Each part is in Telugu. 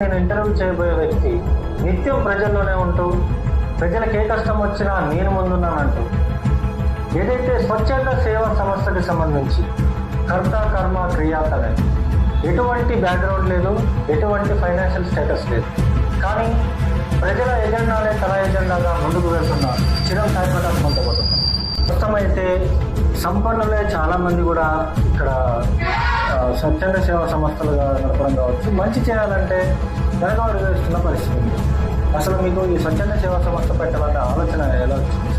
నేను ఇంటర్వ్యూ చేయబోయే వ్యక్తి నిత్యం ప్రజల్లోనే ఉంటూ ప్రజలకు ఏ కష్టం వచ్చినా నేను ముందున్నానంటూ ఏదైతే స్వచ్ఛంద సేవా సంస్థకి సంబంధించి కర్త కర్మ క్రియాతనే ఎటువంటి బ్యాక్గ్రౌండ్ లేదు, ఎటువంటి ఫైనాన్షియల్ స్టేటస్ లేదు, కానీ ప్రజల ఎజెండానే తన ఎజెండాగా ముందుకు వెళ్తున్న చిరం సాయి ప్రకాష్ పొందబోతున్నారు. ప్రస్తుతమైతే సంపన్నులే చాలామంది కూడా ఇక్కడ స్వచ్ఛంద సేవా సంస్థలుగా నడపడం కావచ్చు, మంచి చేయాలంటే వెనకబడి వేస్తున్న పరిస్థితి ఉంది. అసలు మీకు ఈ స్వచ్ఛంద సేవా సంస్థ పెట్టాలన్న ఆలోచన ఎలా వచ్చింది?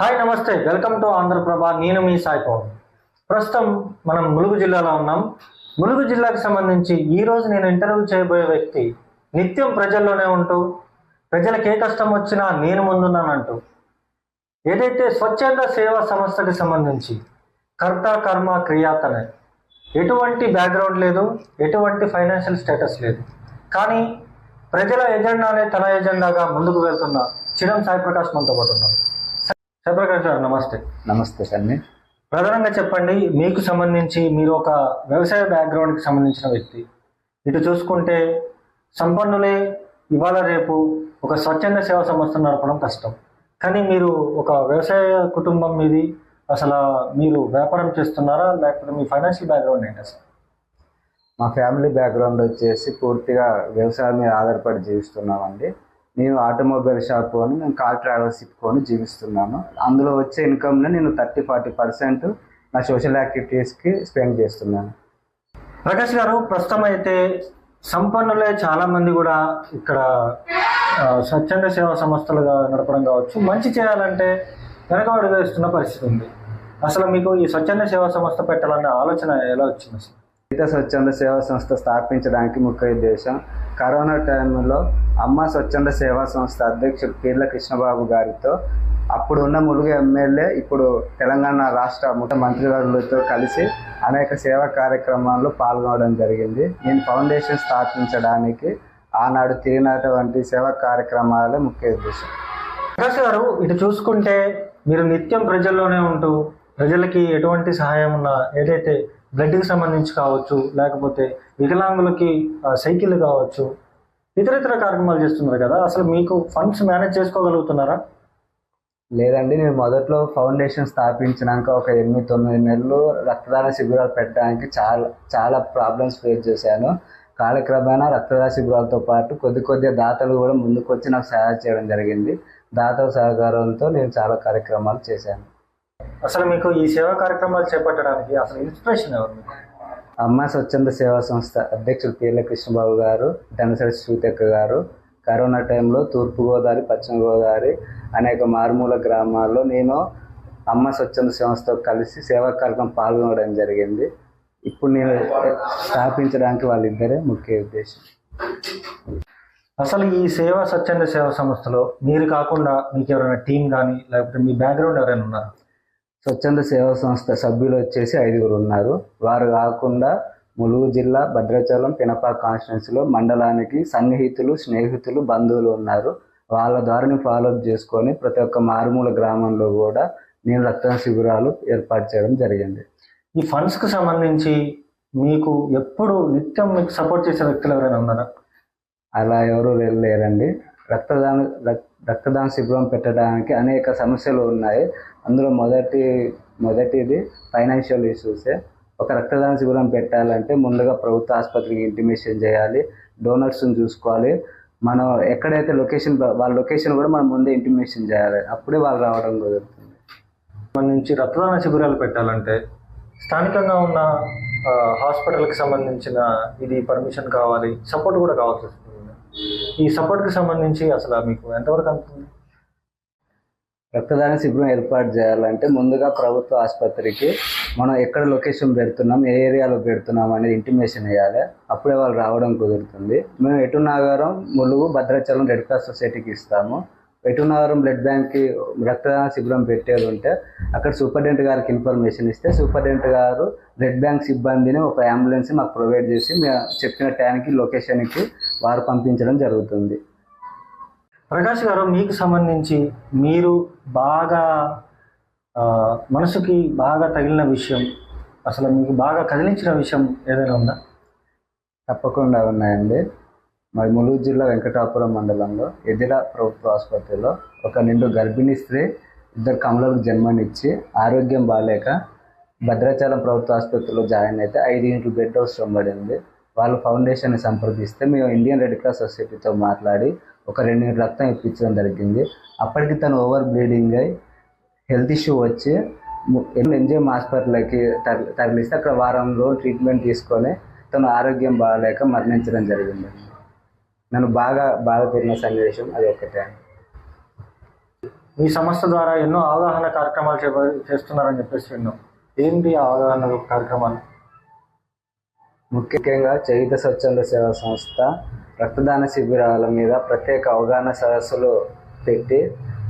హాయ్, నమస్తే, వెల్కమ్ టు ఆంధ్రప్రభ. నేను మీ సాయి పవన్. ప్రస్తుతం మనం ములుగు జిల్లాలో ఉన్నాం. ములుగు జిల్లాకు సంబంధించి ఈరోజు నేను ఇంటర్వ్యూ చేయబోయే వ్యక్తి నిత్యం ప్రజల్లోనే ఉంటూ ప్రజలకు ఏ కష్టం వచ్చినా నేను ముందున్నానంటూ ఏదైతే స్వచ్ఛంద సేవా సంస్థకి సంబంధించి కర్త కర్మ క్రియాతనే ఎటువంటి బ్యాక్గ్రౌండ్ లేదు, ఎటువంటి ఫైనాన్షియల్ స్టేటస్ లేదు, కానీ ప్రజల ఎజెండానే తన ఎజెండాగా ముందుకు వెళ్తున్న చిరం సాయి ప్రకాష్ మనతో పాటు ఉన్నారు. సాయి ప్రకాష్ గారు నమస్తే. నమస్తే సార్. ప్రధానంగా చెప్పండి, మీకు సంబంధించి మీరు ఒక వ్యవసాయ బ్యాక్గ్రౌండ్కి సంబంధించిన వ్యక్తి. ఇటు చూసుకుంటే సంపన్నులే ఇవాళ రేపు ఒక స్వచ్ఛంద సేవా సంస్థ నడపడం కష్టం, కానీ మీరు ఒక వ్యవసాయ కుటుంబం మీది. అసలు మీరు వ్యాపారం చేస్తున్నారా, లేకపోతే మీ ఫైనాన్షియల్ బ్యాక్గ్రౌండ్ ఏంటి అసలు? మా ఫ్యామిలీ బ్యాక్గ్రౌండ్ వచ్చేసి పూర్తిగా వ్యవసాయం మీద ఆధారపడి జీవిస్తున్నామండి. నేను ఆటోమొబైల్ షాప్ కొని, నేను కార్ ట్రావెల్షిప్ కొని జీవిస్తున్నాను. అందులో వచ్చే ఇన్కమ్ని నేను 30-40% నా సోషల్ యాక్టివిటీస్కి స్పెండ్ చేస్తున్నాను. ప్రకాష్ గారు, ప్రస్తుతం అయితే సంపన్నులే చాలామంది కూడా ఇక్కడ స్వచ్ఛంద సేవా సంస్థలుగా నడపడం కావచ్చు, మంచి చేయాలంటే వెనకబడి వేస్తున్న పరిస్థితి ఉంది. అసలు మీకు ఈ స్వచ్ఛంద సేవా సంస్థ పెట్టాలన్న ఆలోచన ఎలా వచ్చింది అసలు? స్వచ్ఛంద సేవా సంస్థ స్థాపించడానికి ముఖ్య ఉద్దేశం, కరోనా టైంలో అమ్మ స్వచ్ఛంద సేవా సంస్థ అధ్యక్షుడు పీర్ల కృష్ణబాబు గారితో అప్పుడు ఉన్న ములుగు ఎమ్మెల్యే, ఇప్పుడు తెలంగాణ రాష్ట్ర మంత్రివర్యులతో కలిసి అనేక సేవా కార్యక్రమాల్లో పాల్గొనడం జరిగింది. నేను ఫౌండేషన్ స్థాపించడానికి ఆనాడు తిరిగినటువంటి సేవా కార్యక్రమాలే ముఖ్య ఉద్దేశం. ప్రకాష్ గారు, ఇటు చూసుకుంటే మీరు నిత్యం ప్రజల్లోనే ఉంటూ ప్రజలకి ఎటువంటి సహాయం ఉన్నా, ఏదైతే బ్లడ్కి సంబంధించి కావచ్చు, లేకపోతే వికలాంగులకి సైకిల్ కావచ్చు, ఇతర కార్యక్రమాలు చేస్తున్నారు కదా, అసలు మీకు ఫండ్స్ మేనేజ్ చేసుకోగలుగుతున్నారా? లేదండి, నేను మొదట్లో ఫౌండేషన్ స్థాపించినాక ఒక 8-9 నెలలు రక్తదాన శిబిరాలు పెట్టడానికి చాలా ప్రాబ్లమ్స్ ఫేస్ చేశాను. కాలక్రమేణా రక్తదాన శిబిరాలతో పాటు కొద్ది దాతలు కూడా ముందుకు వచ్చి నాకు సహాయం చేయడం జరిగింది. దాతల సహకారంతో నేను చాలా కార్యక్రమాలు చేశాను. అసలు మీకు ఈ సేవా కార్యక్రమాలు చేపట్టడానికి అసలు ఇన్స్పిరేషన్ ఎవరు? అమ్మ స్వచ్ఛంద సేవా సంస్థ అధ్యక్షుడు పీర్ల కృష్ణబాబు గారు, ధనసరి శ్రీతక్క గారు. కరోనా టైంలో తూర్పుగోదావరి, పశ్చిమ గోదావరి అనేక మారుమూల గ్రామాల్లో నేను అమ్మ స్వచ్ఛంద సంస్థతో కలిసి సేవా కార్యక్రమం పాల్గొనడం జరిగింది. ఇప్పుడు నేను స్థాపించడానికి వాళ్ళిద్దరే ముఖ్య ఉద్దేశం. అసలు ఈ స్వచ్ఛంద సేవా సంస్థలో మీరు కాకుండా మీకు ఎవరైనా టీం కానీ, లేకపోతే మీ బ్యాక్గ్రౌండ్ ఎవరైనా ఉన్నారు? స్వచ్ఛంద సేవా సంస్థ సభ్యులు వచ్చేసి 5 ఉన్నారు. వారు కాకుండా ములుగు జిల్లా భద్రాచలం పినపాక కాన్స్టిట్యున్సీలో మండలానికి సన్నిహితులు, స్నేహితులు, బంధువులు ఉన్నారు. వాళ్ళ ద్వారా ఫాలోఅప్ చేసుకొని ప్రతి ఒక్క మారుమూల గ్రామంలో కూడా నేను రక్తదాన శిబిరాలు ఏర్పాటు చేయడం జరిగింది. ఈ ఫండ్స్కి సంబంధించి మీకు ఎప్పుడు నిత్యం మీకు సపోర్ట్ చేసే వ్యక్తులు ఎవరైనా ఉన్నారా? అలా ఎవరు లేరండి. రక్తదాన శిబిరం పెట్టడానికి అనేక సమస్యలు ఉన్నాయి. అందులో మొదటిది ఫైనాన్షియల్ ఇష్యూసే. ఒక రక్తదాన శిబిరం పెట్టాలంటే ముందుగా ప్రభుత్వ ఆసుపత్రికి ఇంటిమేషన్ చేయాలి, డోనర్స్ని చూసుకోవాలి. మనం ఎక్కడైతే వాళ్ళ లొకేషన్ కూడా మనం ముందే ఇంటిమేషన్ చేయాలి, అప్పుడే వాళ్ళు రావడం కుదురుతుంది. సంబంధించి రక్తదాన శిబిరాలు పెట్టాలంటే స్థానికంగా ఉన్న హాస్పిటల్కి సంబంధించిన ఇది పర్మిషన్ కావాలి, సపోర్ట్ కూడా కావాల్సి వస్తుంది. ఈ సపోర్ట్కి సంబంధించి అసలు మీకు ఎంతవరకు అందుతుంది? రక్తదాన శిబిరం ఏర్పాటు చేయాలంటే ముందుగా ప్రభుత్వ ఆసుపత్రికి మనం ఎక్కడ లొకేషన్ పెడుతున్నాం, ఏ ఏరియాలో పెడుతున్నాం అనేది ఇంటిమేషన్ వేయాలి, అప్పుడే వాళ్ళు రావడం కుదురుతుంది. మేము ఎటునాగారం, ములుగు, భద్రాచలం రెడ్ క్రాస్ సొసైటీకి ఇస్తాము. ఎటునాగారం బ్లడ్ బ్యాంక్కి రక్తదాన శిబిరం పెట్టేది ఉంటే అక్కడ సూపరింటెండెంట్ గారికి ఇన్ఫర్మేషన్ ఇస్తే సూపరింటెండెంట్ గారు బ్లడ్ బ్యాంక్ సిబ్బందిని ఒక అంబులెన్స్ మాకు ప్రొవైడ్ చేసి మేము చెప్పిన టైంకి లొకేషన్కి వారు పంపించడం జరుగుతుంది. ప్రకాష్ గారు, మీకు సంబంధించి మీరు బాగా మనసుకి బాగా తగిలిన విషయం అసలు మీకు బాగా కదిలించిన విషయం ఏదైనా ఉందా? తప్పకుండా ఉన్నాయండి. మరి ములుగు జిల్లా వెంకటాపురం మండలంలో ఎదిల ప్రభుత్వ ఆసుపత్రిలో ఒక నిండు గర్భిణీ స్త్రీ 2 కమలకు జన్మనిచ్చి ఆరోగ్యం బాగాలేక భద్రాచలం ప్రభుత్వ ఆసుపత్రిలో జాయిన్ అయితే 5 యూనిట్లు బెడ్ అవసరం పడింది. వాళ్ళు ఫౌండేషన్ని సంప్రదిస్తే మేము ఇండియన్ రెడ్ క్రాస్ సొసైటీతో మాట్లాడి ఒక 2 యూనిట్ రక్తం ఇప్పించడం జరిగింది. అప్పటికి తను ఓవర్ బ్లీడింగ్ అయి హెల్త్ ఇష్యూ వచ్చి ఎంజిఎం హాస్పిటల్కి తరలిస్తే అక్కడ వారం రోజులు ట్రీట్మెంట్ తీసుకొని తను ఆరోగ్యం బాగాలేక మరణించడం జరిగింది. నన్ను బాగా బాధపడిన సన్నివేశం అది ఒక్కటే. మీ సంస్థ ద్వారా ఎన్నో అవగాహన కార్యక్రమాలు చేస్తున్నారని చెప్పేసి విన్నాం. ఏంటి అవగాహన కార్యక్రమాలు? ముఖ్యంగా చేయుత స్వచ్ఛంద సేవా సంస్థ రక్తదాన శిబిరాల మీద ప్రత్యేక అవగాహన సదస్సులు పెట్టి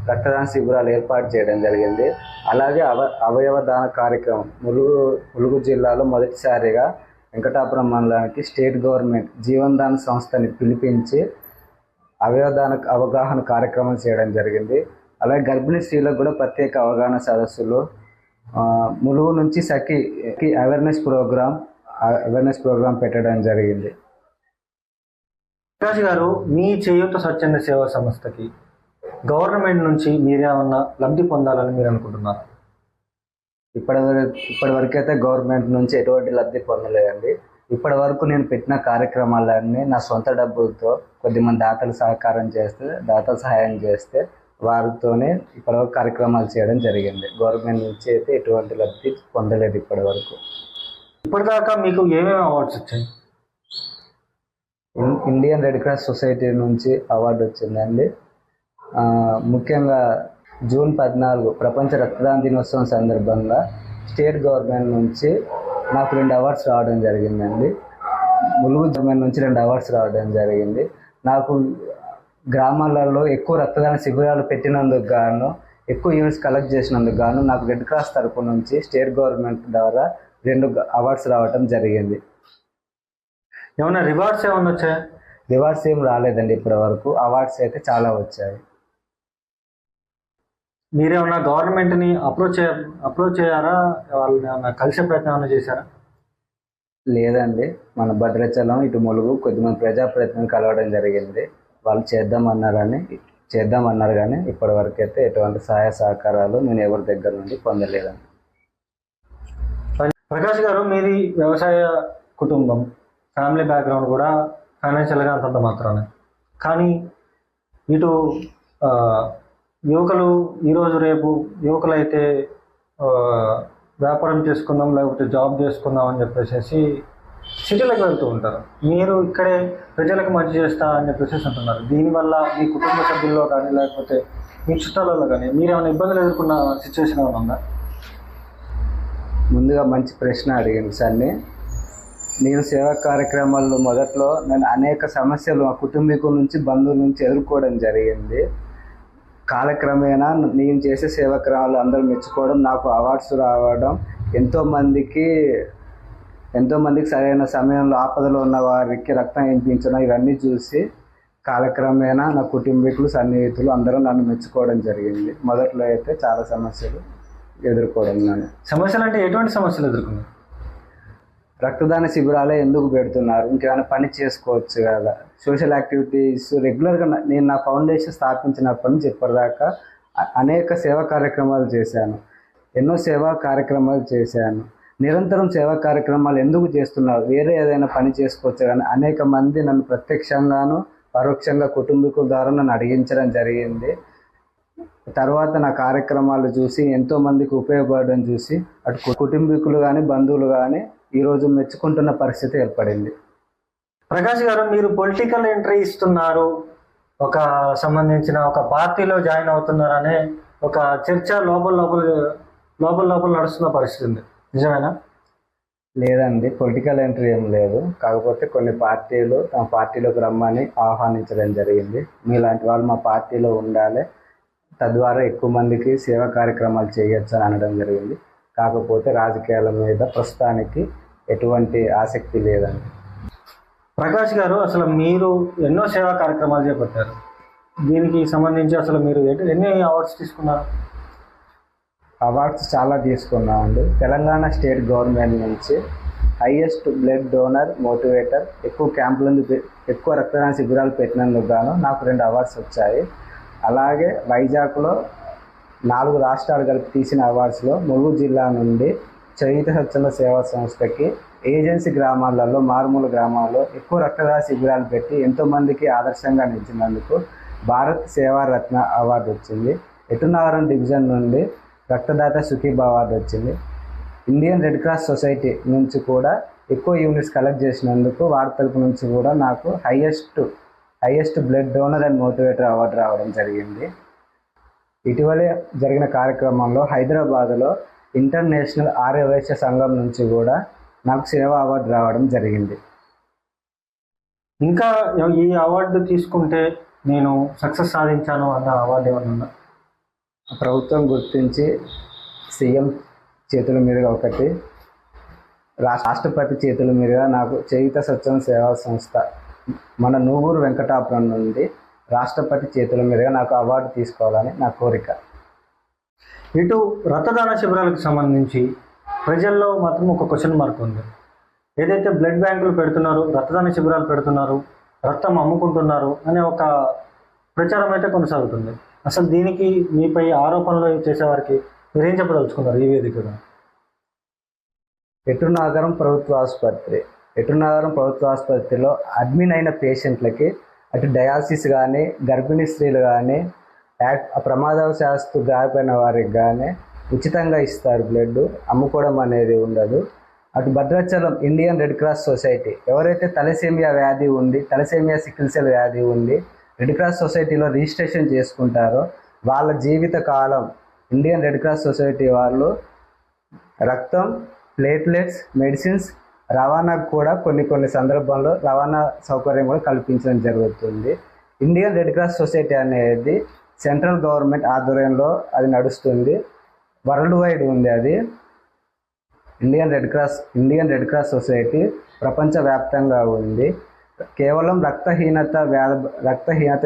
రక్తదాన శిబిరాలు ఏర్పాటు చేయడం జరిగింది. అలాగే అవయవ దాన కార్యక్రమం ములుగు జిల్లాలో మొదటిసారిగా వెంకటాపురం మండలానికి స్టేట్ గవర్నమెంట్ జీవన్ దాన్ సంస్థని పిలిపించి అవగాహన కార్యక్రమం చేయడం జరిగింది. అలాగే గర్భిణీ స్త్రీలకు కూడా ప్రత్యేక అవగాహన సదస్సులు ములుగు నుంచి సఖి అవేర్నెస్ ప్రోగ్రామ్ పెట్టడం జరిగింది. ప్రకాష్ గారు, మీ చేయూత స్వచ్ఛంద సేవా సంస్థకి గవర్నమెంట్ నుంచి మీరేమన్నా లబ్ధి పొందాలని మీరు అనుకుంటున్నారు? ఇప్పటి వరకు అయితే గవర్నమెంట్ నుంచి ఎటువంటి లబ్ధి పొందలేదండి. ఇప్పటి వరకు నేను పెట్టిన కార్యక్రమాలన్నీ నా సొంత డబ్బులతో కొద్దిమంది దాతలు సహాయం చేస్తే వారితోనే ఇప్పటివరకు కార్యక్రమాలు చేయడం జరిగింది. గవర్నమెంట్ నుంచి అయితే ఎటువంటి లబ్ధి పొందలేదు ఇప్పటి వరకు. ఇప్పటిదాకా మీకు ఏమేమి అవార్డ్స్ వచ్చాయి? ఇండియన్ రెడ్ క్రాస్ సొసైటీ నుంచి అవార్డు వచ్చిందండి. ముఖ్యంగా జూన్ 14 ప్రపంచ రక్తదాన దినోత్సవం సందర్భంగా స్టేట్ గవర్నమెంట్ నుంచి నాకు 2 అవార్డ్స్ రావడం జరిగిందండి. ములుగు గవర్నమెంట్ నుంచి 2 అవార్డ్స్ రావడం జరిగింది. నాకు గ్రామాలలో ఎక్కువ రక్తదాన శిబిరాలు పెట్టినందుకు గాను, ఎక్కువ యూనిట్స్ కలెక్ట్ చేసినందుకు గాను నాకు రెడ్ క్రాస్ తరపు నుంచి స్టేట్ గవర్నమెంట్ ద్వారా 2 అవార్డ్స్ రావడం జరిగింది. ఏమన్నా రివార్డ్స్ ఏమన్నా వచ్చాయా? రివార్డ్స్ ఏం రాలేదండి ఇప్పటి వరకు. అవార్డ్స్ అయితే చాలా వచ్చాయి. మీరేమన్నా గవర్నమెంట్ని అప్రోచ్ అయ్యారా? వాళ్ళని ఏమన్నా కలిసే ప్రయత్నం ఏమైనా చేశారా? లేదండి, మన భద్రాచలం ఇటు ములుగు కొద్దిమంది ప్రజాప్రతినిధులను కలవడం జరిగింది. వాళ్ళు చేద్దామన్నారు కానీ ఇప్పటి వరకు అయితే ఎటువంటి సహాయ సహకారాలు నేను ఎవరి దగ్గర నుండి పొందలేదండి. ప్రకాష్ గారు, మీది వ్యవసాయ కుటుంబం, ఫ్యామిలీ బ్యాక్గ్రౌండ్ కూడా ఫైనాన్షియల్గా అంతంత మాత్రమే. కానీ ఇటు యువకులు ఈరోజు రేపు యువకులు అయితే వ్యాపారం చేసుకుందాం లేకపోతే జాబ్ చేసుకుందాం అని చెప్పేసి సిటీలకు వెళ్తూ ఉంటారు. మీరు ఇక్కడే ప్రజలకు మంచి చేస్తా అని చెప్పేసి అంటున్నారు. దీనివల్ల మీ కుటుంబ సభ్యుల్లో కానీ లేకపోతే మీ చుట్టాలలో కానీ మీరేమైనా ఇబ్బందులు ఎదుర్కొన్న సిచ్యువేషన్ ఏమైనా ఉందా? ముందుగా మంచి ప్రశ్న అడిగింది సార్ని. నేను సేవా కార్యక్రమాల్లో మొదట్లో నేను అనేక సమస్యలు మా కుటుంబీకుల నుంచి బంధువుల నుంచి ఎదుర్కోవడం జరిగింది. కాలక్రమేణా నేను చేసే సేవాక్రమాలు అందరూ మెచ్చుకోవడం, నాకు అవార్డ్స్ రావడం, ఎంతోమందికి సరైన సమయంలో ఆపదలో ఉన్న వారికి రక్తం ఇప్పించడం, ఇవన్నీ చూసి కాలక్రమేణా నా కుటుంబీకులు సన్నిహితులు అందరూ నన్ను మెచ్చుకోవడం జరిగింది. మొదట్లో అయితే చాలా సమస్యలు ఎదుర్కోవడం. సమస్యలు అంటే ఎటువంటి సమస్యలు ఎదుర్కొన్నారు? రక్తదాన శిబిరాలే ఎందుకు పెడుతున్నారు, ఇంకేమైనా పని చేసుకోవచ్చు కదా, సోషల్ యాక్టివిటీస్ రెగ్యులర్గా నేను నా ఫౌండేషన్ స్థాపించినప్పటి నుంచి ఇప్పటిదాకా అనేక సేవా కార్యక్రమాలు చేశాను. ఎన్నో సేవా కార్యక్రమాలు చేశాను. నిరంతరం సేవా కార్యక్రమాలు ఎందుకు చేస్తున్నారు, వేరే ఏదైనా పని చేసుకోవచ్చు కానీ అనేక మంది నన్ను ప్రత్యక్షంగాను పరోక్షంగా కుటుంబీకుల ద్వారా నన్ను అడిగించడం జరిగింది. తర్వాత నా కార్యక్రమాలు చూసి ఎంతోమందికి ఉపయోగపడడం చూసి అటు కుటుంబీకులు కానీ బంధువులు కానీ ఈరోజు మెచ్చుకుంటున్న పరిస్థితి ఏర్పడింది. ప్రకాష్ గారు, మీరు పొలిటికల్ ఎంట్రీ ఇస్తున్నారు, సంబంధించిన ఒక పార్టీలో జాయిన్ అవుతున్నారనే ఒక చర్చ లోపల నడుస్తున్న పరిస్థితి ఉంది, నిజమేనా? లేదండి, పొలిటికల్ ఎంట్రీ ఏం లేదు. కాకపోతే కొన్ని పార్టీలు తమ పార్టీలోకి రమ్మని ఆహ్వానించడం జరిగింది. మీలాంటి వాళ్ళు మా పార్టీలో ఉండాలి, తద్వారా ఎక్కువ మందికి సేవా కార్యక్రమాలు చేయొచ్చు అని అనడం జరిగింది. కాకపోతే రాజకీయాల మీద ప్రస్తుతానికి ఎటువంటి ఆసక్తి లేదండి. ప్రకాష్ గారు, అసలు మీరు ఎన్నో సేవా కార్యక్రమాలు చేపట్టారు. దీనికి సంబంధించి అసలు మీరు ఎన్ని అవార్డ్స్ తీసుకున్నారు? అవార్డ్స్ చాలా తీసుకున్నామండి. తెలంగాణ స్టేట్ గవర్నమెంట్ నుంచి హైయెస్ట్ బ్లడ్ డోనర్ మోటివేటర్, ఎక్కువ క్యాంపులను ఎక్కువ రక్తదాన శిబిరాలు పెట్టినందుకు గాను నాకు 2 అవార్డ్స్ వచ్చాయి. అలాగే వైజాగ్లో 4 రాష్ట్రాలు కలిపి తీసిన అవార్డ్స్లో ములుగు జిల్లా నుండి చేయూత స్వచ్ఛంద సేవా సంస్థకి ఏజెన్సీ గ్రామాలలో, మారుమూల గ్రామాల్లో ఎక్కువ రక్తదాన శిబిరాలు పెట్టి ఎంతోమందికి ఆదర్శంగా నిలిచినందుకు భారత్ సేవా రత్న అవార్డు వచ్చింది. ఎటునగరం డివిజన్ నుండి రక్తదాత సుఖీభా అవార్డు వచ్చింది. ఇండియన్ రెడ్ క్రాస్ సొసైటీ నుంచి కూడా ఎక్కువ యూనిట్స్ కలెక్ట్ చేసినందుకు వారి తరపు నుంచి కూడా నాకు highest blood donor and motivator award రావడం జరిగింది. ఇటీవలే జరిగిన కార్యక్రమంలో హైదరాబాద్లో ఇంటర్నేషనల్ ఆర్యవైశ్య సంఘం నుంచి కూడా నాకు సేవా అవార్డు రావడం జరిగింది. ఇంకా ఈ అవార్డు తీసుకుంటే నేను సక్సెస్ సాధించాను అన్న అవార్డు ఏమన్నా ఉందా? ప్రభుత్వం గుర్తించి సీఎం చేతుల మీదుగా ఒకటి, రాష్ట్రపతి చేతుల మీదుగా నాకు చేయూత స్వచ్ఛంద సేవా సంస్థ మన నూగూరు వెంకటాపురం నుండి రాష్ట్రపతి చేతుల మీదుగా నాకు అవార్డు తీసుకోవాలని నా కోరిక. ఇటు రక్తదాన శిబిరాలకు సంబంధించి ప్రజల్లో మాత్రం ఒక క్వశ్చన్ మార్క్ ఉంది. ఏదైతే బ్లడ్ బ్యాంకులు పెడుతున్నారు, రక్తదాన శిబిరాలు పెడుతున్నారు, రక్తం అమ్ముకుంటున్నారు అనే ఒక ప్రచారం అయితే కొనసాగుతుంది. అసలు దీనికి మీపై ఆరోపణలు చేసేవారికి మీరేం చెప్పదలుచుకున్నారు ఈ వేదికగా? ఎటునగరం ప్రభుత్వ ఆసుపత్రిలో అడ్మిన్ అయిన పేషెంట్లకి అటు డయాలసిస్ కానీ, గర్భిణీ స్త్రీలు కానీ, ప్రమాదవశాత్తు గాయపడిన వారికి కానీ ఉచితంగా ఇస్తారు. బ్లడ్ అమ్ముకోవడం అనేది ఉండదు. అటు Bhadrachalam Indian red cross society ఎవరైతే తలసేమియా సికిల్ సెల్ వ్యాధి ఉండి రెడ్ క్రాస్ సొసైటీలో రిజిస్ట్రేషన్ చేసుకుంటారో వాళ్ళ జీవిత కాలం ఇండియన్ రెడ్ క్రాస్ సొసైటీ వాళ్ళు రక్తం, ప్లేట్లెట్స్, మెడిసిన్స్ రవాణాకు కూడా కొన్ని సందర్భాల్లో రవాణా సౌకర్యం కూడా కల్పించడం జరుగుతుంది. ఇండియన్ రెడ్ క్రాస్ సొసైటీ అనేది సెంట్రల్ గవర్నమెంట్ ఆధ్వర్యంలో అది నడుస్తుంది. వరల్డ్ వైడ్ ఉంది అది. ఇండియన్ రెడ్ క్రాస్ సొసైటీ ప్రపంచవ్యాప్తంగా ఉంది. కేవలం రక్తహీనత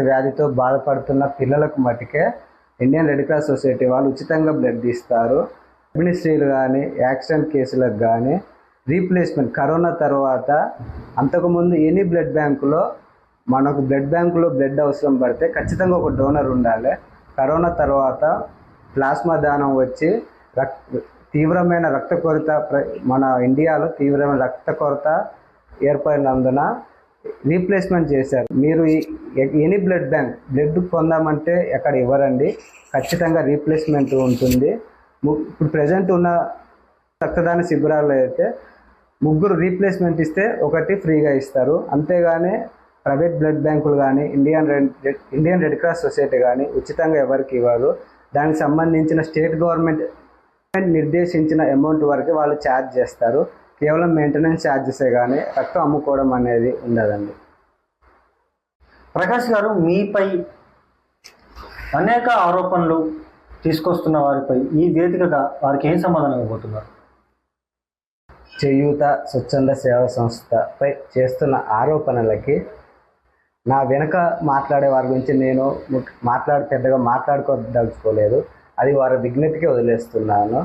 వ్యాధితో బాధపడుతున్న పిల్లలకు మటుకే ఇండియన్ రెడ్ క్రాస్ సొసైటీ వాళ్ళు ఉచితంగా బ్లడ్ ఇస్తారు. గర్భిణీ స్త్రీలు కానీ, యాక్సిడెంట్ కేసులకు కానీ రీప్లేస్మెంట్, కరోనా తర్వాత అంతకుముందు ఎనీ బ్లడ్ బ్యాంకులో మనకు బ్లడ్ అవసరం పడితే ఖచ్చితంగా ఒక డోనర్ ఉండాలి. కరోనా తర్వాత ప్లాస్మా దానం వచ్చి తీవ్రమైన రక్త కొరత, మన ఇండియాలో తీవ్రమైన రక్త కొరత ఏర్పడినందున రీప్లేస్మెంట్ చేశారు. మీరు ఎనీ బ్లడ్ పొందామంటే ఎక్కడ ఇవ్వరండి, ఖచ్చితంగా రీప్లేస్మెంట్ ఉంటుంది. ఇప్పుడు ప్రజెంట్ ఉన్న రక్తదాన శిబిరాల్లో అయితే 3 రీప్లేస్మెంట్ ఇస్తే 1 ఫ్రీగా ఇస్తారు. అంతేగాని ప్రైవేట్ బ్లడ్ బ్యాంకులు కానీ, ఇండియన్ రెడ్ క్రాస్ సొసైటీ కానీ ఉచితంగా ఎవరికి ఇవ్వరు. దానికి సంబంధించిన స్టేట్ గవర్నమెంట్ నిర్దేశించిన అమౌంట్ వరకు వాళ్ళు ఛార్జ్ చేస్తారు. కేవలం మెయింటెనెన్స్ ఛార్జెసే కానీ రక్తం అమ్ముకోవడం అనేది ఉండదండి. ప్రకాష్ గారు, మీపై అనేక ఆరోపణలు తీసుకొస్తున్న వారిపై ఈ వేదికగా వారికి ఏం సమాధానం ఇవ్వబోతున్నారు? చేయూత స్వచ్ఛంద సేవా సంస్థపై చేస్తున్న ఆరోపణలకి నా వెనక మాట్లాడే వారి గురించి నేను పెద్దగా మాట్లాడుకోదలుచుకోలేదు. అది వారి విజ్ఞతకే వదిలేస్తున్నాను.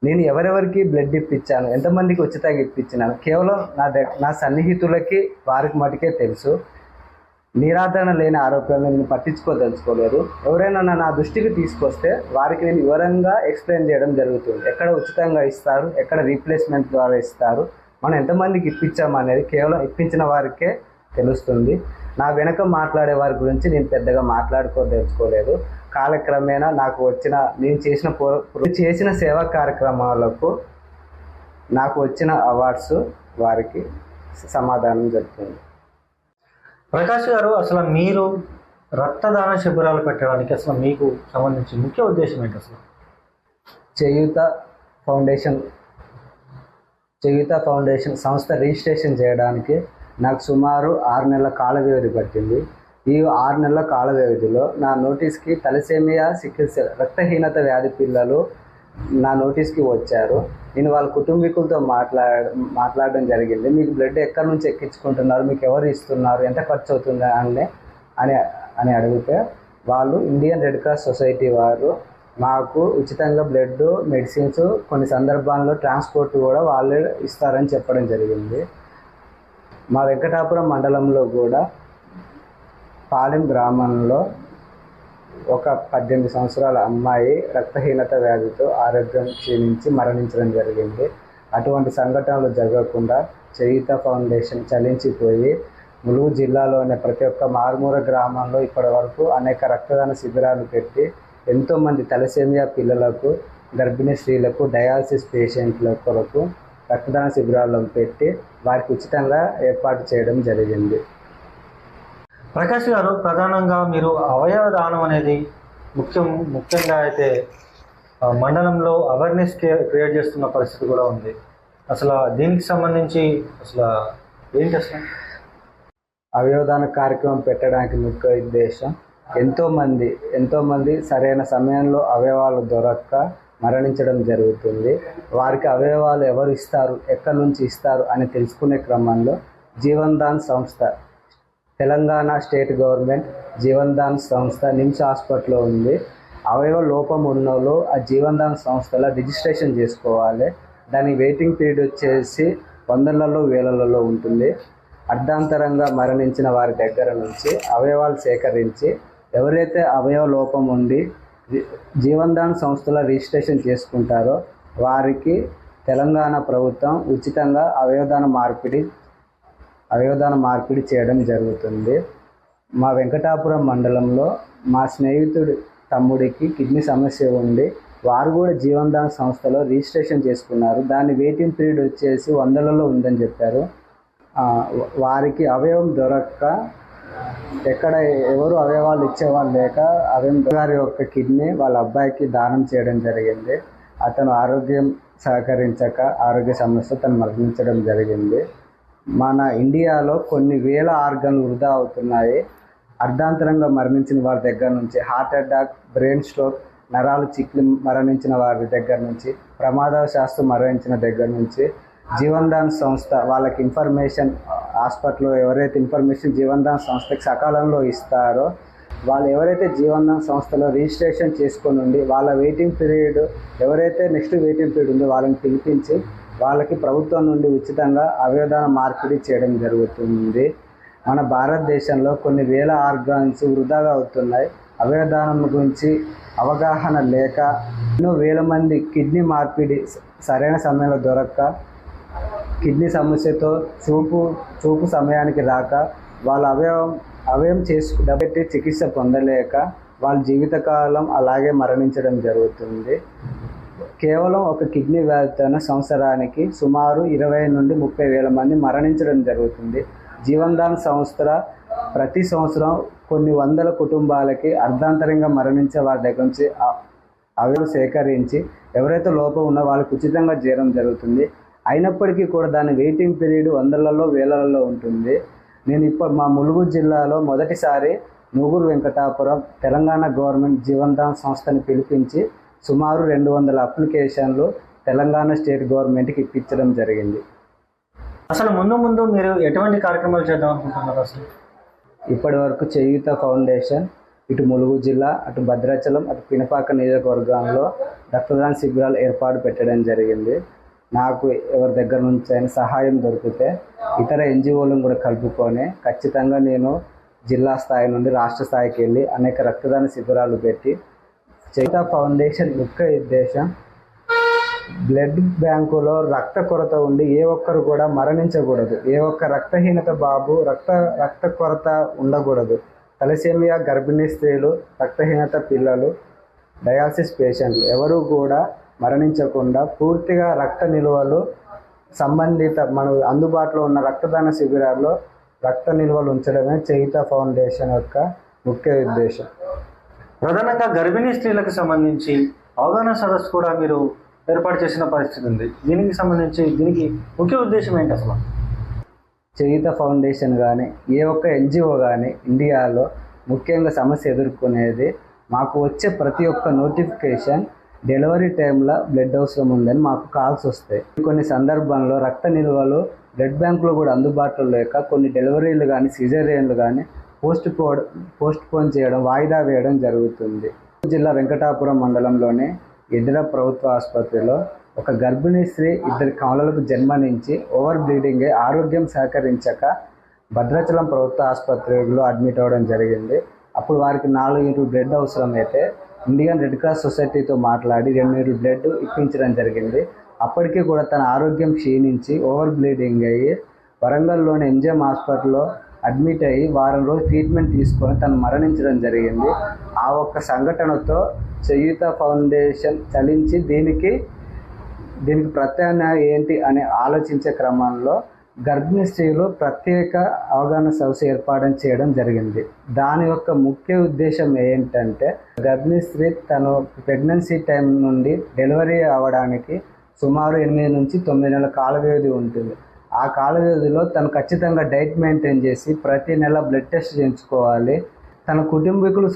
నేను ఎవరెవరికి బ్లడ్ ఇప్పించాను, ఎంతమందికి ఉచితంగా ఇప్పించినాను కేవలం నా సన్నిహితులకి వారికి మటుకే తెలుసు. నిరాదరణ లేని ఆరోపణలు నేను పట్టించుకోదలుచుకోలేదు. ఎవరైనా నా దృష్టికి తీసుకొస్తే వారికి నేను వివరంగా ఎక్స్ప్లెయిన్ చేయడం జరుగుతుంది. ఎక్కడ ఉచితంగా ఇస్తారు, ఎక్కడ రీప్లేస్మెంట్ ద్వారా ఇస్తారు, మనం ఎంతమందికి ఇప్పించామనేది కేవలం ఇప్పించిన వారికే తెలుస్తుంది. నా వెనక మాట్లాడే వారి గురించి నేను పెద్దగా మాట్లాడుకోదలుచుకోలేదు. కాలక్రమేణా నేను చేసిన సేవా కార్యక్రమాలకు నాకు వచ్చిన అవార్డ్స్ వారికి సమాధానం జరుగుతుంది. ప్రకాష్ గారు, అసలు మీరు రక్తదాన శిబిరాలు పెట్టడానికి అసలు మీకు సంబంధించి ముఖ్య ఉద్దేశం ఏంటి? అసలు చేయూత ఫౌండేషన్ సంస్థ రిజిస్ట్రేషన్ చేయడానికి నాకు సుమారు 6 నెలల కాల వ్యవధి పట్టింది. ఈ 6 నెలల కాల వ్యవధిలో నా నోటీస్కి తలసేమియా, సికిల్ సెల్, రక్తహీనత వ్యాధి పిల్లలు నా నోటీస్కి వచ్చారు. నేను వాళ్ళ కుటుంబీకులతో మాట్లాడడం జరిగింది. మీకు బ్లడ్ ఎక్కడి నుంచి ఎక్కించుకుంటున్నారు, మీకు ఎవరు ఇస్తున్నారు, ఎంత ఖర్చు అవుతుంది అని అడిగితే వాళ్ళు ఇండియన్ రెడ్ క్రాస్ సొసైటీ వారు మాకు ఉచితంగా బ్లడ్, మెడిసిన్స్, కొన్ని సందర్భాల్లో ట్రాన్స్పోర్ట్ కూడా వాళ్ళే ఇస్తారని చెప్పడం జరిగింది. మా వెంకటాపురం మండలంలో కూడా పాలెం గ్రామంలో ఒక 18 సంవత్సరాల అమ్మాయి రక్తహీనత వ్యాధితో ఆరోగ్యం క్షీణించి మరణించడం జరిగింది. అటువంటి సంఘటనలు జరగకుండా చేయూత ఫౌండేషన్ చలించిపోయి ములుగు జిల్లాలోని ప్రతి ఒక్క మారుమూల గ్రామంలో ఇప్పటి వరకు అనేక రక్తదాన శిబిరాలు పెట్టి ఎంతోమంది తలసేమియా పిల్లలకు, గర్భిణీ స్త్రీలకు, డయాలసిస్ పేషెంట్ల కొరకు రక్తదాన శిబిరాలను పెట్టి వారికి ఉచితంగా ఏర్పాటు చేయడం జరిగింది. ప్రకాష్ గారు, ప్రధానంగా మీరు అవయవ దానం అనేది ముఖ్యంగా అయితే మండలంలో అవేర్నెస్ క్రియేట్ చేస్తున్న పరిస్థితి కూడా ఉంది. అసలు దీనికి సంబంధించి ఏంటి అసలు అవయవదాన కార్యక్రమం పెట్టడానికి ముఖ్య ఉద్దేశం ఎంతోమంది సరైన సమయంలో అవయవాలు దొరక్క మరణించడం జరుగుతుంది. వారికి అవయవాలు ఎవరు ఇస్తారు, ఎక్కడి నుంచి ఇస్తారు అని తెలుసుకునే క్రమంలో జీవన్ దాన్ సంస్థ, తెలంగాణ స్టేట్ గవర్నమెంట్ జీవన్ దాన్ సంస్థ నిమ్స్ హాస్పిటల్లో ఉంది. అవయవ లోపం ఉన్నోళ్ళు ఆ జీవన్ దాన్ సంస్థలో రిజిస్ట్రేషన్ చేసుకోవాలి. దాని వెయిటింగ్ పీరియడ్ వచ్చేసి 100లలో 1000లలో ఉంటుంది. అర్ధాంతరంగా మరణించిన వారి దగ్గర నుంచి అవయవాలు సేకరించి ఎవరైతే అవయవ లోపం ఉండి జీవన్ దాన్ సంస్థలో రిజిస్ట్రేషన్ చేసుకుంటారో వారికి తెలంగాణ ప్రభుత్వం ఉచితంగా అవయవదాన మార్పిడి చేయడం జరుగుతుంది. మా వెంకటాపురం మండలంలో మా స్నేహితుడి తమ్ముడికి కిడ్నీ సమస్య ఉండి వారు కూడా జీవన్ దాన్ సంస్థలో రిజిస్ట్రేషన్ చేసుకున్నారు. దాని వెయిటింగ్ పీరియడ్ వచ్చేసి 100లలో ఉందని చెప్పారు. వారికి అవయవం దొరక్క ఎక్కడ ఎవరు అవయవాలు ఇచ్చేవాళ్ళు లేక అవయవం గారి యొక్క కిడ్నీ వాళ్ళ అబ్బాయికి దానం చేయడం జరిగింది. అతను ఆరోగ్యం సహకరించక ఆరోగ్య సమస్య తను మరణించడం జరిగింది. మన ఇండియాలో కొన్ని వేల ఆర్గన్లు వృధా అవుతున్నాయి. అర్ధాంతరంగా మరణించిన వారి దగ్గర నుంచి, హార్ట్ అటాక్, బ్రెయిన్ స్ట్రోక్, నరాలు చిక్లి మరణించిన వారి దగ్గర నుంచి, ప్రమాదవశాత్తు మరణించిన దగ్గర నుంచి జీవన్ దాన్ సంస్థ వాళ్ళకి ఇన్ఫర్మేషన్, హాస్పిటల్లో ఎవరైతే ఇన్ఫర్మేషన్ జీవన్ దాన్ సంస్థకి సకాలంలో ఇస్తారో వాళ్ళు ఎవరైతే జీవన్ దాన్ సంస్థలో రిజిస్ట్రేషన్ చేసుకొని ఉండి వాళ్ళ వెయిటింగ్ పీరియడ్ ఎవరైతే నెక్స్ట్ వెయిటింగ్ పీరియడ్ ఉందో వాళ్ళని పిలిపించి వాళ్ళకి ప్రభుత్వం నుండి ఉచితంగా అవయవదాన మార్పిడి చేయడం జరుగుతుంది. మన భారతదేశంలో కొన్ని వేల ఆర్గాన్స్ వృధాగా అవుతున్నాయి. అవయవదానం గురించి అవగాహన లేక ఎన్నో వేల మంది కిడ్నీ మార్పిడి సరైన సమయంలో దొరక్క, కిడ్నీ సమస్యతో చూపు సమయానికి రాక వాళ్ళ అవయవం డబ్బెట్టి చికిత్స పొందలేక వాళ్ళ జీవితకాలం అలాగే మరణించడం జరుగుతుంది. కేవలం ఒక కిడ్నీ వ్యాధితో సంవత్సరానికి సుమారు 20 నుండి 30 వేల మంది మరణించడం జరుగుతుంది. జీవన్ దాన్ సంస్థ ప్రతి సంవత్సరం కొన్ని వందల కుటుంబాలకి అర్ధాంతరంగా మరణించే వారి దగ్గర నుంచి అవయవం సేకరించి ఎవరైతే లోపం ఉన్నో వాళ్ళకి ఉచితంగా చేయడం జరుగుతుంది. అయినప్పటికీ కూడా దాని వెయిటింగ్ పీరియడ్ 100లలో 1000లలో ఉంటుంది. నేను ఇప్పుడు మా ములుగు జిల్లాలో మొదటిసారి నూగురు వెంకటాపురం తెలంగాణ గవర్నమెంట్ జీవన్ దాన్ సంస్థని పిలిపించి సుమారు 200 అప్లికేషన్లు తెలంగాణ స్టేట్ గవర్నమెంట్కి ఇప్పించడం జరిగింది. అసలు ముందు మీరు ఎటువంటి కార్యక్రమాలు చేద్దాం అనుకుంటున్నారు? అసలు ఇప్పటి వరకు చేయూత ఫౌండేషన్ ఇటు ములుగు జిల్లా, అటు భద్రాచలం, అటు పినపాక నియోజకవర్గంలో రక్తదాన శిబిరాలు ఏర్పాటు పెట్టడం జరిగింది. నాకు ఎవరి దగ్గర నుంచి అయినా సహాయం దొరికితే ఇతర ఎన్జిఓలను కూడా కలుపుకొని ఖచ్చితంగా నేను జిల్లా స్థాయి నుండి రాష్ట్ర స్థాయికి వెళ్ళి అనేక రక్తదాన శిబిరాలు పెట్టి చేయూత ఫౌండేషన్ ముఖ్య ఉద్దేశం బ్లడ్ బ్యాంకులో రక్త కొరత ఉండి ఏ ఒక్కరు కూడా మరణించకూడదు. ఏ ఒక్క రక్తహీనత బాబు రక్త కొరత ఉండకూడదు. తలసేమియా గర్భిణీ స్త్రీలు, రక్తహీనత పిల్లలు, డయాలసిస్ పేషెంట్లు ఎవరు కూడా మరణించకుండా పూర్తిగా రక్త నిల్వలు సంబంధిత మన అందుబాటులో ఉన్న రక్తదాన శిబిరాల్లో రక్త నిల్వలు ఉంచడమే చేయూత ఫౌండేషన్ యొక్క ముఖ్య ఉద్దేశం. ప్రధానంగా గర్భిణీ స్త్రీలకు సంబంధించి అవగాహన సదస్సు కూడా మీరు ఏర్పాటు చేసిన పరిస్థితి ఉంది. దీనికి ముఖ్య ఉద్దేశం ఏంటి అసలు? చేయూత ఫౌండేషన్ కానీ ఏ ఒక్క ఎన్జిఓ కానీ ఇండియాలో ముఖ్యంగా సమస్య ఎదుర్కొనేది మాకు వచ్చే ప్రతి ఒక్క నోటిఫికేషన్ డెలివరీ టైంలో బ్లడ్ అవసరం ఉందని మాకు కాల్స్ వస్తాయి. కొన్ని సందర్భంలో రక్త నిల్వలు బ్లడ్ బ్యాంకులో కూడా అందుబాటులో లేక కొన్ని డెలివరీలు కానీ సిజేరియన్లు కానీ పోస్ట్ పోన్ చేయడం, వాయిదా వేయడం జరుగుతుంది. జిల్లా వెంకటాపురం మండలంలోని ఎదిర ప్రభుత్వ ఆసుపత్రిలో ఒక గర్భిణీ స్త్రీ 2 కమలలకు జన్మనించి ఓవర్ బ్లీడింగ్ ఆరోగ్యం సహకరించక భద్రాచలం ప్రభుత్వ ఆసుపత్రిలో అడ్మిట్ అవ్వడం జరిగింది. అప్పుడు వారికి 4 యూనిట్లు బ్లడ్ అవసరమైతే ఇండియన్ రెడ్ క్రాస్ సొసైటీతో మాట్లాడి 2 యూనిట్లు బ్లడ్ ఇప్పించడం జరిగింది. అప్పటికీ కూడా తన ఆరోగ్యం క్షీణించి ఓవర్ బ్లీడింగ్ అయ్యి వరంగల్లోని ఎంజిఎం హాస్పిటల్లో అడ్మిట్ అయ్యి వారం రోజులు ట్రీట్మెంట్ తీసుకొని తను మరణించడం జరిగింది. ఆ ఒక్క సంఘటనతో చేయూత ఫౌండేషన్ చలించి దీనికి ప్రత్యామ్నాయం ఏంటి అని ఆలోచించే క్రమంలో గర్భిణీ స్త్రీలు ప్రత్యేక అవగాహన సదస్సు ఏర్పాటు చేయడం జరిగింది. దాని యొక్క ముఖ్య ఉద్దేశం ఏంటంటే గర్భిణీ స్త్రీ తను ప్రెగ్నెన్సీ టైం నుండి డెలివరీ అవ్వడానికి సుమారు 8 నుంచి 9 నెలల కాల వ్యవధి ఉంటుంది. ఆ కాల వ్యవధిలో తను ఖచ్చితంగా డైట్ మెయింటైన్ చేసి ప్రతి నెల బ్లడ్ టెస్ట్ చేయించుకోవాలి. తన కుటుంబీకులు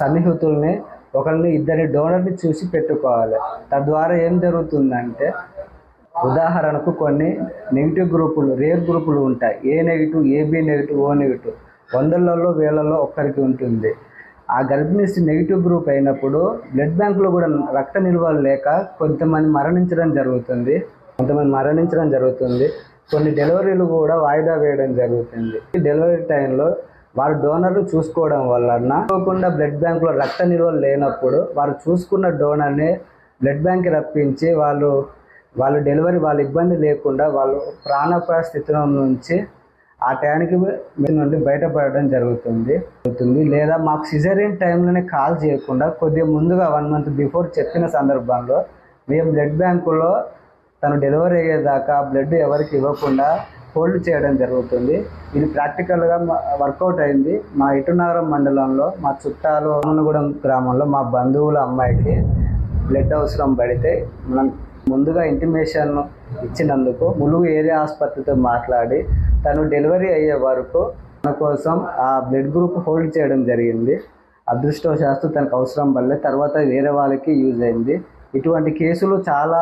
సన్నిహితుల్ని 1-2 డోనర్ని చూసి పెట్టుకోవాలి. తద్వారా ఏం జరుగుతుందంటే ఉదాహరణకు కొన్ని నెగిటివ్ గ్రూపులు, రేర్ గ్రూపులు ఉంటాయి. A negative, AB negative, O negative 100లలో 1000లో ఒక్కరికి ఉంటుంది. ఆ గర్భిణీ నెగిటివ్ గ్రూప్ అయినప్పుడు బ్లడ్ బ్యాంకులో కూడా రక్త నిల్వలు లేక కొంతమంది మరణించడం జరుగుతుంది. కొన్ని డెలివరీలు కూడా వాయిదా వేయడం జరుగుతుంది. డెలివరీ టైంలో వారు డోనర్ను చూసుకోవడం వలన కాకుండా బ్లడ్ బ్యాంకులో రక్త నిల్వలు లేనప్పుడు వారు చూసుకున్న డోనర్ని బ్లడ్ బ్యాంక్కి రప్పించి వాళ్ళు డెలివరీ వాళ్ళ ఇబ్బంది లేకుండా వాళ్ళు ప్రాణాపాయ స్థితిలో నుంచి ఆ టైంకి నుండి బయటపడడం జరుగుతుంది. లేదా మాకు సిజేరియన్ టైంలోనే కాల్ చేయకుండా కొద్దిగా ముందుగా 1 మంత్ బిఫోర్ చెప్పిన సందర్భంలో మేము బ్లడ్ బ్యాంకులో తను డెలివరీ అయ్యేదాకా బ్లడ్ ఎవరికి ఇవ్వకుండా హోల్డ్ చేయడం జరుగుతుంది. ఇది ప్రాక్టికల్గా వర్కౌట్ అయింది. మా ఇటునగరం మండలంలో మా చుట్టాలు అమ్మనగూడెం గ్రామంలో మా బంధువుల అమ్మాయికి బ్లడ్ అవసరం పడితే మనం ముందుగా ఇంటిమేషన్ ఇచ్చినందుకు ములుగు ఏరియా ఆసుపత్రితో మాట్లాడి తను డెలివరీ అయ్యే వరకు తన కోసం ఆ బ్లడ్ గ్రూప్ హోల్డ్ చేయడం జరిగింది. అదృష్టవశాత్తు తనకు అవసరం వల్లే తర్వాత వేరే వాళ్ళకి యూజ్ అయింది. ఇటువంటి కేసులు చాలా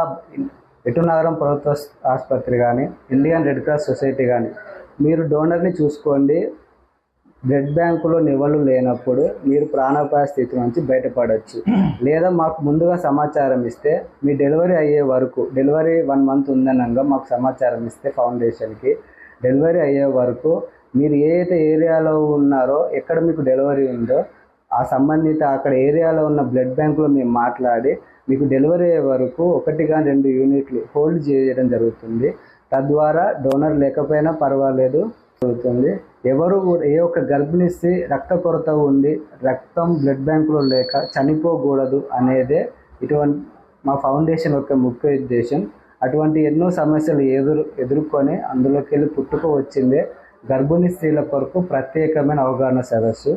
ఇటునగరం ప్రభుత్వ ఆసుపత్రి కానీ ఇండియన్ రెడ్ క్రాస్ సొసైటీ కానీ మీరు డోనర్ని చూసుకోండి. బ్లడ్ బ్యాంకులో నిల్వలు లేనప్పుడు మీరు ప్రాణాపాయ స్థితి నుంచి బయటపడవచ్చు. లేదా మాకు ముందుగా సమాచారం ఇస్తే మీ డెలివరీ అయ్యే వరకు, డెలివరీ 1 మంత్ ఉందనగా మాకు సమాచారం ఇస్తే ఫౌండేషన్కి డెలివరీ అయ్యే వరకు మీరు ఏ ఏరియాలో ఉన్నారో, ఎక్కడ మీకు డెలివరీ ఉందో ఆ సంబంధిత అక్కడ ఏరియాలో ఉన్న బ్లడ్ బ్యాంకులో మేము మాట్లాడి మీకు డెలివరీ అయ్యే వరకు 1-2 యూనిట్లు హోల్డ్ చేయడం జరుగుతుంది. తద్వారా డోనర్ లేకపోయినా పర్వాలేదు జరుగుతుంది. ఎవరు ఏ ఒక్క గర్భిణీ స్త్రీ రక్త కొరత ఉండి రక్తం బ్లడ్ బ్యాంకులో లేక చనిపోకూడదు అనేదే ఇటువంటి మా ఫౌండేషన్ యొక్క ముఖ్య ఉద్దేశం. అటువంటి ఎన్నో సమస్యలు ఎదుర్కొని అందులోకి వెళ్ళి పుట్టుకు వచ్చిందే గర్భిణీ స్త్రీల కొరకు ప్రత్యేకమైన అవగాహన సదస్సు.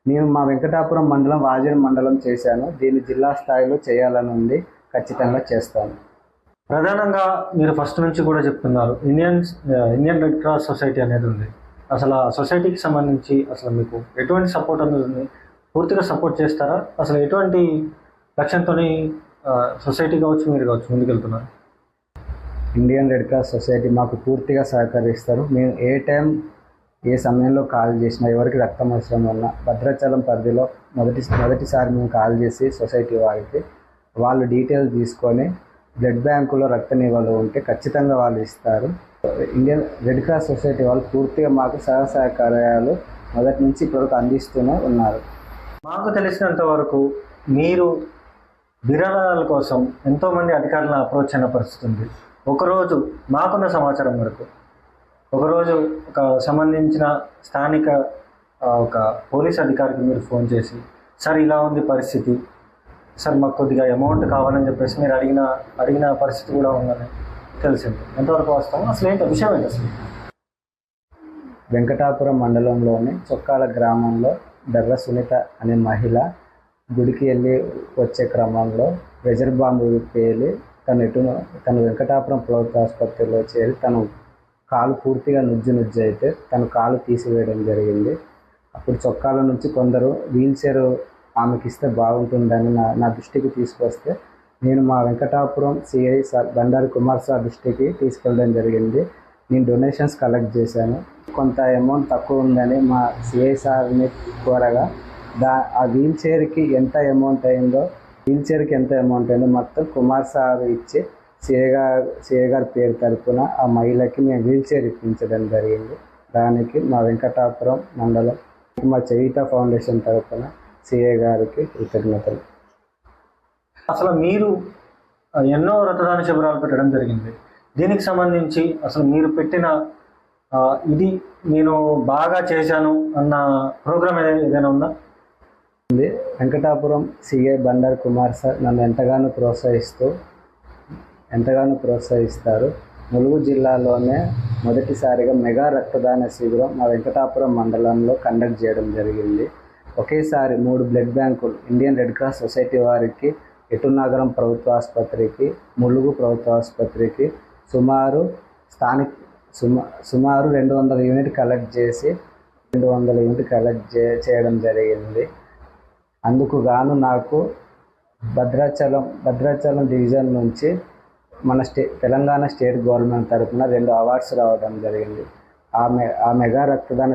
నేను మా వెంకటాపురం మండలం, వాజేడు మండలం చేశాను. దీన్ని జిల్లా స్థాయిలో చేయాలని ఉంది. ఖచ్చితంగా చేస్తాను. ప్రధానంగా మీరు ఫస్ట్ నుంచి కూడా చెప్తున్నారు ఇండియన్ రెడ్ క్రాస్ సొసైటీ అనేది ఉంది. అసలు ఆ సొసైటీకి సంబంధించి అసలు మీకు ఎటువంటి సపోర్ట్ అనేది ఉంది? పూర్తిగా సపోర్ట్ చేస్తారా? అసలు ఎటువంటి లక్ష్యంతో సొసైటీ కావచ్చు మీరు కావచ్చు ముందుకెళ్తున్నారు? ఇండియన్ రెడ్ క్రాస్ సొసైటీ మాకు పూర్తిగా సహకరిస్తారు. మేము ఏ సమయంలో కాల్ చేసినా, ఎవరికి రక్తం అవసరం ఉన్నా భద్రాచలం పరిధిలో మొదటిసారి మేము కాల్ చేసి సొసైటీ వారికి వాళ్ళు డీటెయిల్స్ తీసుకొని బ్లడ్ బ్యాంకులో రక్త నిల్వలు ఉంటే ఖచ్చితంగా వాళ్ళు ఇస్తారు. ఇండియన్ రెడ్ క్రాస్ సొసైటీ వాళ్ళు పూర్తిగా మాకు సహకార్యాలు మొదటి నుంచి ఇప్పటివరకు అందిస్తూనే ఉన్నారు. మాకు తెలిసినంత వరకు మీరు విరాళాల కోసం ఎంతోమంది అధికారులను అప్రోచ్ అయిన పరిస్థితి ఉంది. ఒకరోజు మాకున్న సమాచారం వరకు ఒకరోజు ఒక సంబంధించిన స్థానిక ఒక పోలీస్ అధికారికి మీరు ఫోన్ చేసి, సార్ ఇలా ఉంది పరిస్థితి, సార్ మాకు కొద్దిగా అమౌంట్ కావాలని చెప్పేసి మీరు అడిగిన పరిస్థితి కూడా ఉందని తెలిసింది. ఎంతవరకు వస్తాము? అసలు ఏంటి విషయం ఏంటి? అసలు వెంకటాపురం మండలంలోని చొక్కాల గ్రామంలో దర్ర సునీత అనే మహిళ గుడికి వెళ్ళి వచ్చే క్రమంలో ప్రెషర్ బాంబు పేలి తను వెంకటాపురం ప్రభుత్వ ఆసుపత్రిలో చేరి తను కాలు పూర్తిగా నుజ్జు అయితే తను కాలు తీసివేయడం జరిగింది. అప్పుడు చొక్కాల నుంచి కొందరు వీల్ చైర్ ఆమెకి ఇస్తే బాగుంటుందని నా దృష్టికి తీసుకొస్తే నేను మా Venkatapuram CI sir Bandari Kumar sir దృష్టికి తీసుకెళ్ళడం జరిగింది. నేను డొనేషన్స్ కలెక్ట్ చేశాను. కొంత అమౌంట్ తక్కువ ఉందని మా సిఐ సార్ని కోరగా ఆ వీల్ చైర్కి ఎంత అమౌంట్ అయిందో మొత్తం కుమార్ సార్ ఇచ్చి సిఏ గారి పేరు తరపున ఆ మహిళకి మేము వీల్ చైర్ ఇప్పించడం జరిగింది. దానికి మా వెంకటాపురం మండలం మా చయిత ఫౌండేషన్ తరపున సిఏ గారికి కృతజ్ఞతలు. అసలు మీరు ఎన్నో రక్తదాన శిబిరాలు పెట్టడం జరిగింది. దీనికి సంబంధించి అసలు మీరు పెట్టిన ఇది నేను బాగా చేశాను అన్న ప్రోగ్రామ్ ఏదైనా ఉందా? వెంకటాపురం సిఏ బండారు కుమార్ సార్ నన్ను ఎంతగానో ప్రోత్సహిస్తారు. ములుగు జిల్లాలోనే మొదటిసారిగా మెగా రక్తదాన శిబిరం మా వెంకటాపురం మండలంలో కండక్ట్ చేయడం జరిగింది. ఒకేసారి 3 బ్లడ్ బ్యాంకులు ఇండియన్ రెడ్ క్రాస్ సొసైటీ వారికి, ఎటునగరం ప్రభుత్వ ఆసుపత్రికి, ములుగు ప్రభుత్వ ఆసుపత్రికి సుమారు 200 యూనిట్ కలెక్ట్ చేయడం జరిగింది. అందుకు గాను నాకు భద్రాచలం డివిజన్ నుంచి మన తెలంగాణ స్టేట్ గవర్నమెంట్ తరఫున 2 అవార్డ్స్ రావడం జరిగింది. ఆ మెగా రక్తదాన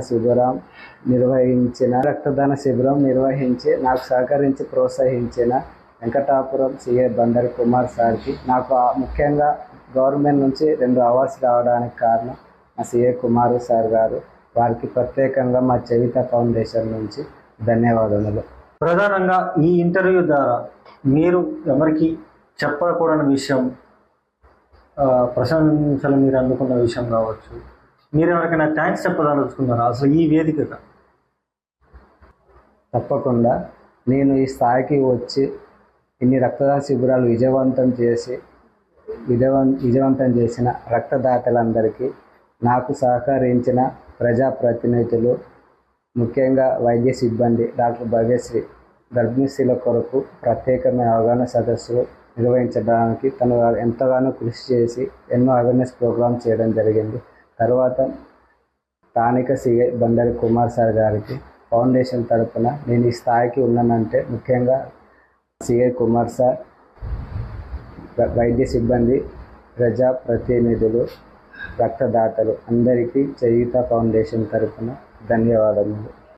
శిబిరం నిర్వహించి నాకు సహకరించి ప్రోత్సహించిన వెంకటాపురం సిఏ బండారు కుమార్ సార్కి, నాకు ముఖ్యంగా గవర్నమెంట్ నుంచి 2 అవార్డ్స్ రావడానికి కారణం మా సిఏ కుమార్ సార్ గారు. వారికి ప్రత్యేకంగా మా చయిత ఫౌండేషన్ నుంచి ధన్యవాదములు. ప్రధానంగా ఈ ఇంటర్వ్యూ ద్వారా మీరు ఎవరికి చెప్పకూడని విషయం, ప్రశంసలు మీరు అందుకున్న విషయం కావచ్చు, మీరు ఎవరికైనా థ్యాంక్స్ చెప్పదలుచుకున్నారా అసలు ఈ వేదికగా? తప్పకుండా. నేను ఈ స్థాయికి వచ్చి ఇన్ని రక్తదాన శిబిరాలు విజయవంతం చేసిన రక్తదాతలందరికీ, నాకు సహకరించిన ప్రజాప్రతినిధులు, ముఖ్యంగా వైద్య సిబ్బంది, డాక్టర్ భవ్యశ్రీ గర్భిణీ స్త్రీల కొరకు ప్రత్యేకమైన అవగాహన సదస్సులు నిర్వహించడానికి తను ఎంతగానో కృషి చేసి ఎన్నో అవేర్నెస్ ప్రోగ్రామ్ చేయడం జరిగింది. తర్వాత స్థానిక సిఐ బండారు కుమార్ సార్ గారికి ఫౌండేషన్ తరపున నేను ఈ స్థాయికి ఉన్నానంటే ముఖ్యంగా సిఐ కుమార్ సార్, వైద్య సిబ్బంది, ప్రజాప్రతినిధులు, రక్తదాతలు అందరికీ చయిత ఫౌండేషన్ తరపున ధన్యవాదములు.